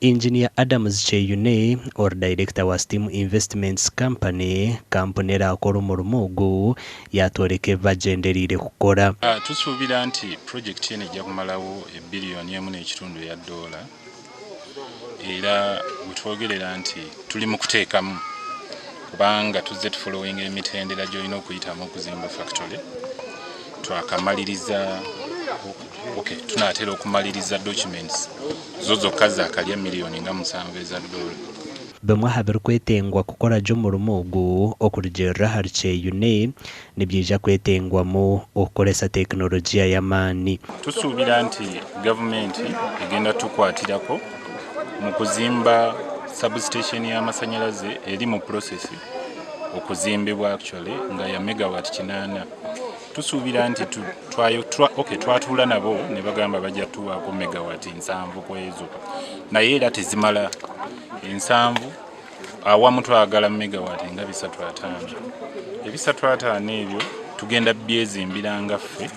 Engineer Adams Cheyune or director wa Steam Investments Company kamponera akora umurimo ogu yatwereke bagenderire kukora. Tusuubira nti project eno ejja kumalawo $1 billion era bwetwogerera nti tuli mu kuteekamu kubanga tuzze tufollowing emitendera gy'olina okuyitamu okuzimba factory twakamaliriza tunaatera okumaliriza documents zo zokka zaakalya miliyoni nga 7 eza dola. Bamwe habiri kwetengwa kukora gy'omurimo ogu okurugyerera hari Cheyune nibyija kwetengwamu okukoresa tekinologiya y'amaani. Tusuubira nti gavumenti egenda tukwatirako mu kuzimba substation y'amasanyalaze eri mu process okuzimbibwa actually nga ya megawatt 8. Tusuubira nti twatuula nabo ne bagamba bajja tuwaako megawatt 7 kwezo naye era tezimala 7 awamu twagala megawatt nga 305. Ebisatwataano ebyo tugenda byezimbira nga ffe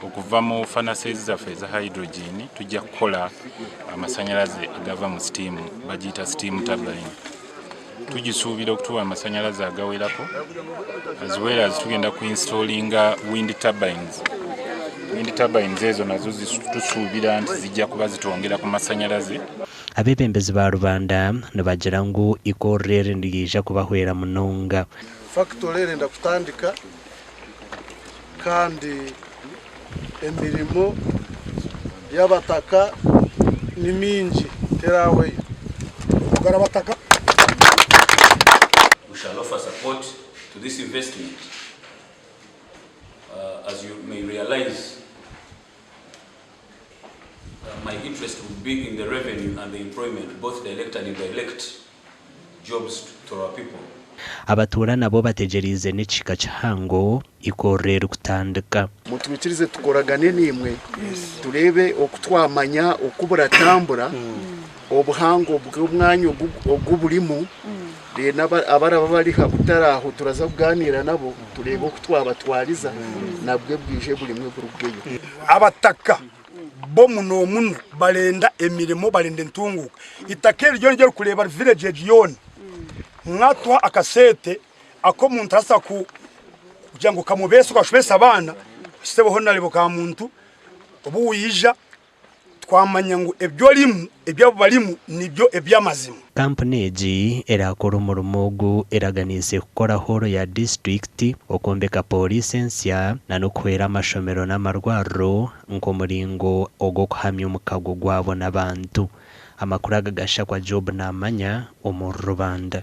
okuva mu furnaces zaffe za hydrogen tujja kukola amasanyalaze agava mu steam bagiyita steam turbine. Tugisuubira okutuwa amasanyalaze agawerako as well as tugenda kuinstallinga wind turbines. Wind turbines ezo nazo tusuubira nti zijja kuba zitwongera ku masanyalaze. Abebembezi ba Rubanda ne bagira ngu eikorero ndigija kubahwera munonga. Factory erenda kutandika kandi emirimo y'abataka ni mingi terawe kugara bataka. We shall offer support to this investment. As you may realize, my interest would be in the revenue and the employment, both direct and indirect jobs to our people. Abatura nabo bategerize n'ekika kihango eikorero kutandika. Mutumikirize tukoragane nimwe turebe okutwamanya okubura tambura obuhango bw'umwanya ogubulimu abaraba bari habutaraho turaza kuganira nabo turebe okutwabatwariza nabwe bwije bulimwe burubweyo. Abataka bo muno balenda emirimo balenda ntunguka itakeri ryo ryo kureba village yone mwatwa akasete ako muntu asa ku kujango kamubeso kashwesa abana sitebo nalibo ka muntu obu yija twamanya ngo ebyo balimu nibyo ebyamazima. Kampani egi erakora umurimo ogu eraganise kukora horo ya district Okwombeka police ensya na nokuhera amashomero n'amarwariro nk'omuringo ogwo kuhamya omukago gwabo n'abantu. Amakuru agagasha kwa Job n'amanya omu Rubanda.